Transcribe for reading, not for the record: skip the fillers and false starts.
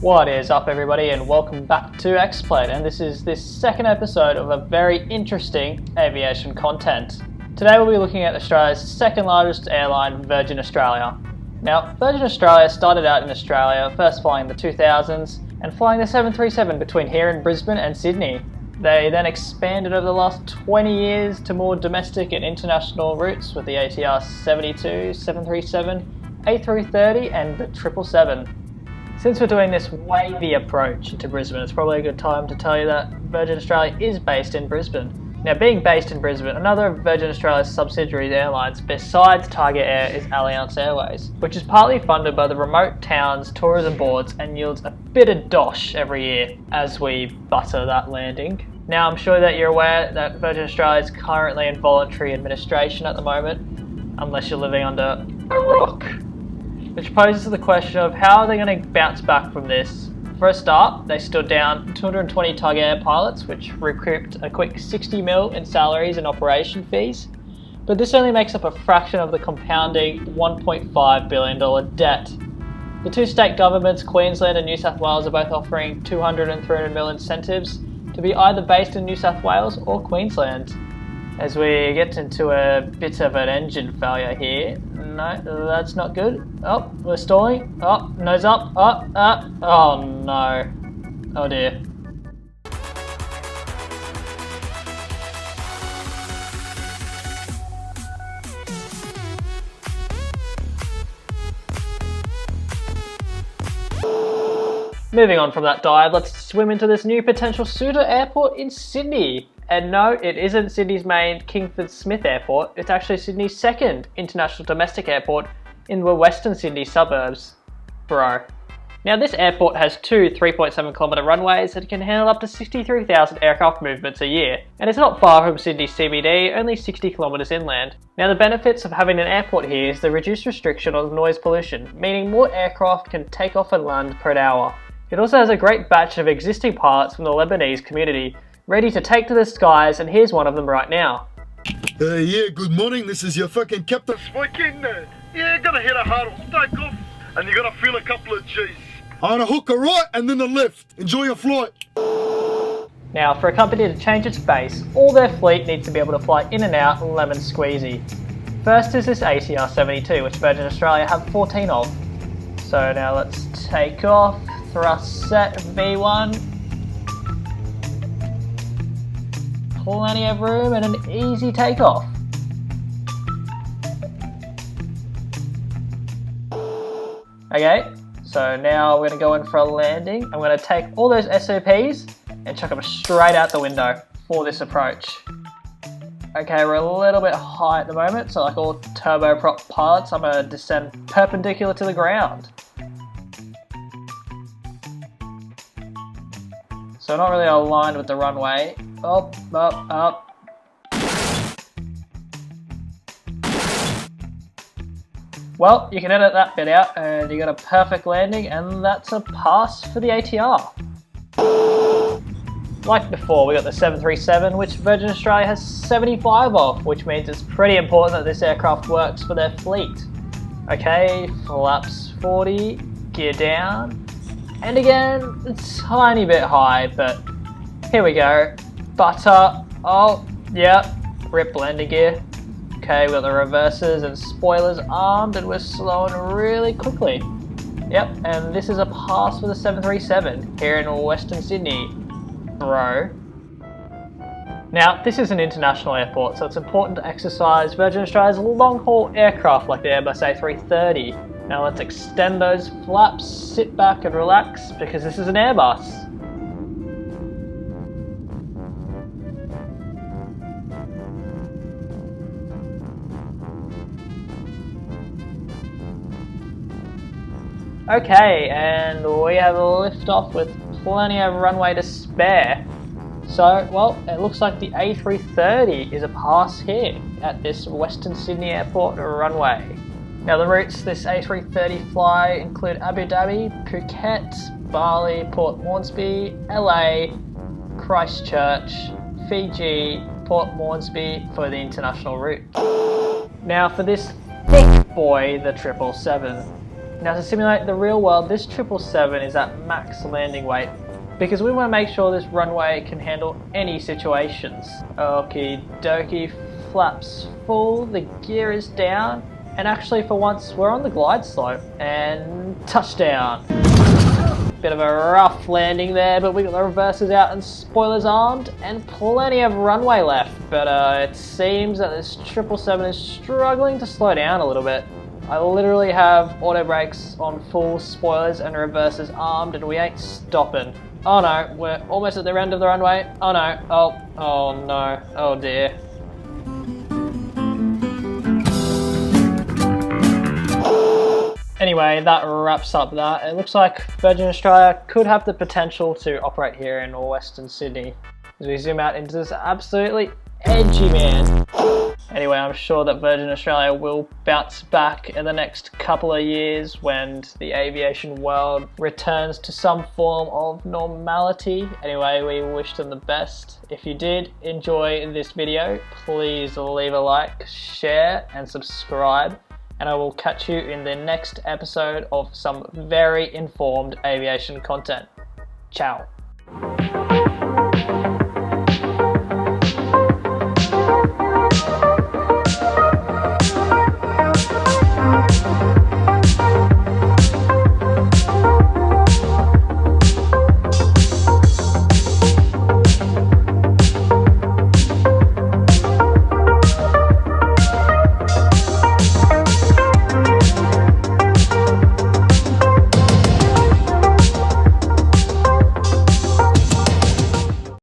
What is up, everybody, and welcome back to X-Plate, and this is this second episode of a very interesting aviation content. Today we'll be looking at Australia's second largest airline, Virgin Australia. Now, Virgin Australia started out in Australia, first flying in the 2000s, and flying the 737 between here in Brisbane and Sydney. They then expanded over the last 20 years to more domestic and international routes with the ATR 72, 737, A330 and the 777. Since we're doing this wavy approach to Brisbane, it's probably a good time to tell you that Virgin Australia is based in Brisbane. Now, being based in Brisbane, another of Virgin Australia's subsidiary airlines besides Target Air is Alliance Airways, which is partly funded by the remote towns tourism boards and yields a bit of dosh every year as we butter that landing. Now, I'm sure that you're aware that Virgin Australia is currently in voluntary administration at the moment, unless you're living under a rock. Which poses the question of how are they going to bounce back from this? For a start, they stood down 220 Target Air pilots, which recouped a quick 60 mil in salaries and operation fees. But this only makes up a fraction of the compounding $1.5 billion debt. The two state governments, Queensland and New South Wales, are both offering 200 and 300 mil incentives to be either based in New South Wales or Queensland. As we get into a bit of an engine failure here. No, that's not good. Oh, we're stalling. Oh, nose up. Oh no. Oh dear. Moving on from that dive, let's swim into this new potential suitor airport in Sydney. And no, it isn't Sydney's main Kingsford Smith Airport, it's actually Sydney's second international domestic airport in the western Sydney suburbs. Bro. Now, this airport has two 3.7 kilometre runways that can handle up to 63,000 aircraft movements a year, and it's not far from Sydney CBD, only 60 kilometres inland. Now, the benefits of having an airport here is the reduced restriction on noise pollution, meaning more aircraft can take off and land per hour. It also has a great batch of existing pilots from the Lebanese community, ready to take to the skies, and here's one of them right now. Yeah, good morning, this is your fucking captain. Speaking, yeah, gonna hit a hard take off, and you're gonna feel a couple of G's. On a hook a right and then a left. Enjoy your flight. Now, for a company to change its base, all their fleet needs to be able to fly in and out lemon squeezy. First is this ATR 72, which Virgin Australia have 14 of. So now let's take off, thrust set V1. Plenty of room and an easy takeoff. Okay, so now we're going to go in for a landing. I'm going to take all those SOPs and chuck them straight out the window for this approach. Okay, we're a little bit high at the moment, so like all turboprop pilots, I'm going to descend perpendicular to the ground. So not really aligned with the runway. Up. Well, you can edit that bit out and you got a perfect landing, and that's a pass for the ATR. Like before, we got the 737, which Virgin Australia has 75 of, which means it's pretty important that this aircraft works for their fleet. Okay, flaps 40, gear down. And again, a tiny bit high, but here we go. Butter. Oh, yeah. Rip landing gear. Okay, we got the reversers and spoilers armed, and we're slowing really quickly. Yep, and this is a pass for the 737 here in Western Sydney, bro. Now, this is an international airport, so it's important to exercise Virgin Australia's long-haul aircraft like the Airbus A330. Now let's extend those flaps, sit back and relax, because this is an Airbus. Okay, and we have a liftoff with plenty of runway to spare. So, well, it looks like the A330 is a pass here at this Western Sydney Airport runway. Now, the routes this A330 fly include Abu Dhabi, Phuket, Bali, Port Moresby, LA, Christchurch, Fiji, Port Moresby for the international route. Now, for this thick boy, the 777. Now to simulate the real world, this 777 is at max landing weight because we want to make sure this runway can handle any situations. Okie dokie, flaps full, the gear is down, and actually for once we're on the glide slope, and touchdown. Bit of a rough landing there, but we got the reversers out and spoilers armed and plenty of runway left, but it seems that this 777 is struggling to slow down a little bit. I literally have auto brakes on full, spoilers and reversers armed, and we ain't stopping. Oh no, we're almost at the end of the runway. Oh no, oh no, oh dear. Anyway, that wraps up that. It looks like Virgin Australia could have the potential to operate here in Western Sydney. As we zoom out into this absolutely edgy man. Anyway, I'm sure that Virgin Australia will bounce back in the next couple of years when the aviation world returns to some form of normality. Anyway, we wish them the best. If you did enjoy this video, please leave a like, share and subscribe. And I will catch you in the next episode of some very informed aviation content. Ciao.